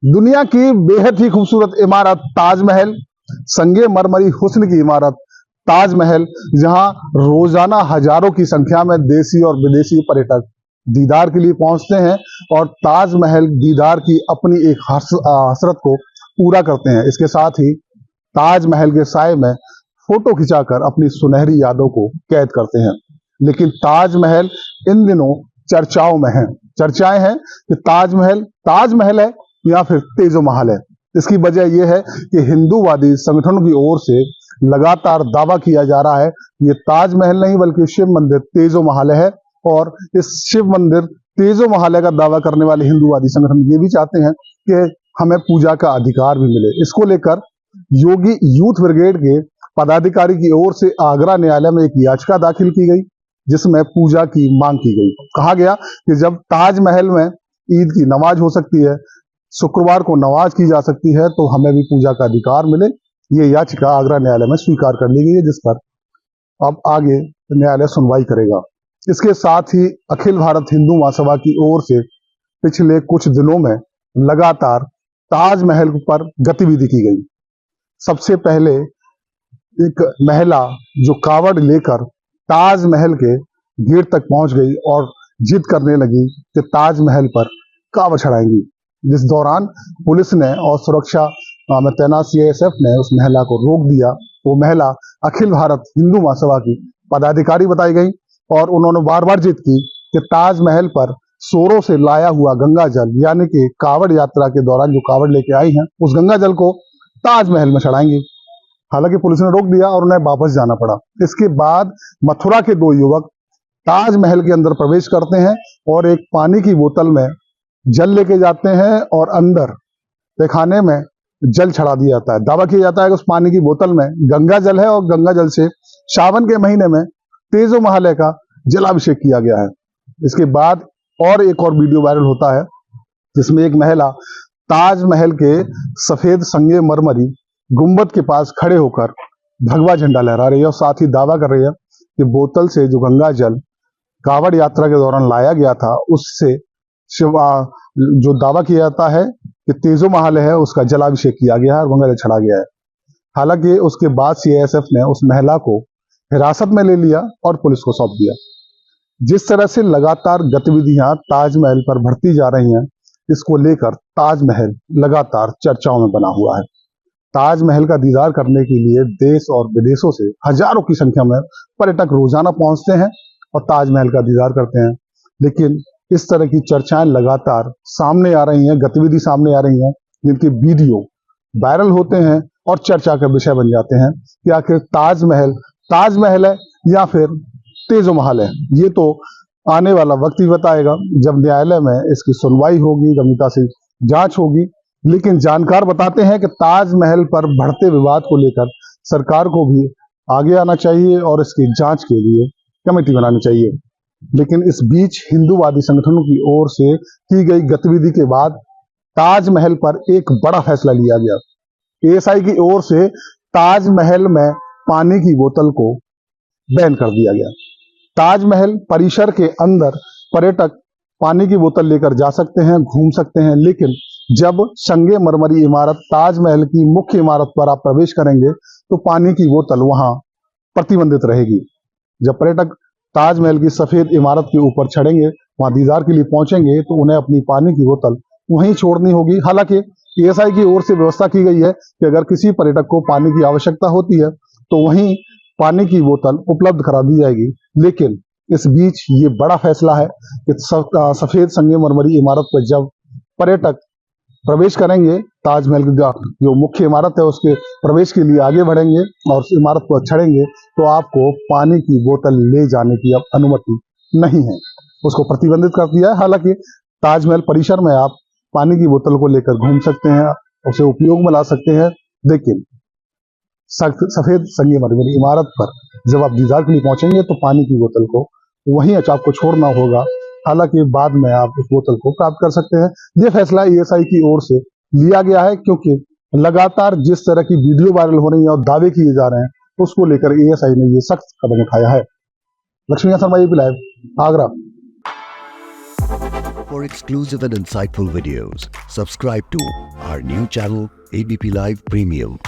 दुनिया की बेहद ही खूबसूरत इमारत ताजमहल, संगे मरमरी हुस्न की इमारत ताजमहल, जहां रोजाना हजारों की संख्या में देसी और विदेशी पर्यटक दीदार के लिए पहुंचते हैं और ताजमहल दीदार की अपनी एक हसरत को पूरा करते हैं। इसके साथ ही ताजमहल के साए में फोटो खिंचाकर अपनी सुनहरी यादों को कैद करते हैं। लेकिन ताजमहल इन दिनों चर्चाओं में है। चर्चाएं हैं कि ताजमहल ताजमहल है या फिर तेजो महल है। इसकी वजह यह है कि हिंदूवादी संगठनों की ओर से लगातार दावा किया जा रहा है ये ताजमहल नहीं बल्कि शिव मंदिर तेजो महल है, और इस शिव मंदिर तेजो महल का दावा करने वाले हिंदूवादी संगठन ये भी चाहते हैं कि हमें पूजा का अधिकार भी मिले। इसको लेकर योगी यूथ ब्रिगेड के पदाधिकारी की ओर से आगरा न्यायालय में एक याचिका दाखिल की गई, जिसमें पूजा की मांग की गई। कहा गया कि जब ताजमहल में ईद की नमाज हो सकती है, शुक्रवार को नमाज की जा सकती है, तो हमें भी पूजा का अधिकार मिले। ये याचिका आगरा न्यायालय में स्वीकार कर ली गई है, जिस पर अब आगे न्यायालय सुनवाई करेगा। इसके साथ ही अखिल भारत हिंदू महासभा की ओर से पिछले कुछ दिनों में लगातार ताजमहल पर गतिविधि की गई। सबसे पहले एक महिला जो कावड़ लेकर ताजमहल के गेट तक पहुंच गई और जिद करने लगी कि ताजमहल पर कावड़ चढ़ाएंगी, जिस दौरान पुलिस ने और सुरक्षा में तैनात सीआईएसएफ ने उस महिला को रोक दिया। वो महिला अखिल भारत हिंदू महासभा की पदाधिकारी बताई गई और उन्होंने बार बार जिद की कि ताजमहल पर सोरों से लाया हुआ गंगा जल, यानी कि कावड़ यात्रा के दौरान जो कावड़ लेके आई हैं, उस गंगा जल को ताजमहल में चढ़ाएंगी। हालांकि पुलिस ने रोक दिया और उन्हें वापस जाना पड़ा। इसके बाद मथुरा के दो युवक ताजमहल के अंदर प्रवेश करते हैं और एक पानी की बोतल में जल लेके जाते हैं और अंदर तहखाने में जल चढ़ा दिया जाता है। दावा किया जाता है कि उस पानी की बोतल में गंगा जल है और गंगा जल से सावन के महीने में तेजो महल का जलाभिषेक किया गया है। इसके बाद एक और वीडियो वायरल होता है, जिसमें एक महिला ताजमहल के सफेद संगे मरमरी गुंबद के पास खड़े होकर भगवा झंडा लहरा रही है और साथ ही दावा कर रही है कि बोतल से जो गंगा जल कावड़ यात्रा के दौरान लाया गया था, उससे जो दावा किया जाता है कि तेजो महल है, उसका जलाभिषेक किया गया है और गंगा जल चढ़ा गया है। हालांकि उसके बाद सीआईएसएफ ने उस महिला को हिरासत में ले लिया और पुलिस को सौंप दिया। जिस तरह से लगातार गतिविधियां ताजमहल पर बढ़ती जा रही हैं, इसको लेकर ताजमहल लगातार चर्चाओं में बना हुआ है। ताजमहल का दीदार करने के लिए देश और विदेशों से हजारों की संख्या में पर्यटक रोजाना पहुंचते हैं और ताजमहल का दीदार करते हैं। लेकिन इस तरह की चर्चाएं लगातार सामने आ रही हैं, गतिविधि सामने आ रही हैं, जिनके वीडियो वायरल होते हैं और चर्चा का विषय बन जाते हैं कि आखिर ताजमहल है या फिर तेजो महल है। ये तो आने वाला वक्त ही बताएगा, जब न्यायालय में इसकी सुनवाई होगी, गंभीरता से जांच होगी। लेकिन जानकार बताते हैं कि ताजमहल पर बढ़ते विवाद को लेकर सरकार को भी आगे आना चाहिए और इसकी जांच के लिए कमेटी बनानी चाहिए। लेकिन इस बीच हिंदूवादी संगठनों की ओर से की गई गतिविधि के बाद ताजमहल पर एक बड़ा फैसला लिया गया। एएसआई की ओर से ताजमहल में पानी की बोतल को बैन कर दिया गया। ताजमहल परिसर के अंदर पर्यटक पानी की बोतल लेकर जा सकते हैं, घूम सकते हैं, लेकिन जब संगे मरमरी इमारत ताजमहल की मुख्य इमारत पर आप प्रवेश करेंगे तो पानी की बोतल वहां प्रतिबंधित रहेगी। जब पर्यटक ताजमहल की सफेद इमारत के ऊपर चढ़ेंगे, वहां दीदार के लिए पहुंचेंगे, तो उन्हें अपनी पानी की बोतल वहीं छोड़नी होगी। हालांकि एएसआई की ओर से व्यवस्था की गई है कि अगर किसी पर्यटक को पानी की आवश्यकता होती है तो वहीं पानी की बोतल उपलब्ध करा दी जाएगी। लेकिन इस बीच ये बड़ा फैसला है कि सफेद संगे मरमरी इमारत पर जब पर्यटक प्रवेश करेंगे, ताजमहल की जो मुख्य इमारत है उसके प्रवेश के लिए आगे बढ़ेंगे और उस इमारत पर चढ़ेंगे, तो आपको पानी की बोतल ले जाने की अब अनुमति नहीं है, उसको प्रतिबंधित कर दिया है। हालांकि ताजमहल परिसर में आप पानी की बोतल को लेकर घूम सकते हैं, उसे उपयोग में ला सकते हैं, लेकिन सफेद संगे मरमरी इमारत पर जब आप दीदार के लिए पहुंचेंगे तो पानी की बोतल को वहीं आपको छोड़ना होगा। हालांकि बाद में आप उस बोतल को प्राप्त कर सकते हैं। यह फैसला एएसआई की ओर से लिया गया है, क्योंकि लगातार जिस तरह की वीडियो वायरल हो रही है और दावे किए जा रहे हैं, उसको लेकर एएसआई ने यह सख्त कदम उठाया है। Lakshmi Sharma, ABP live, Agra. For exclusive and insightful videos, subscribe to our new channel ABP Live Premium.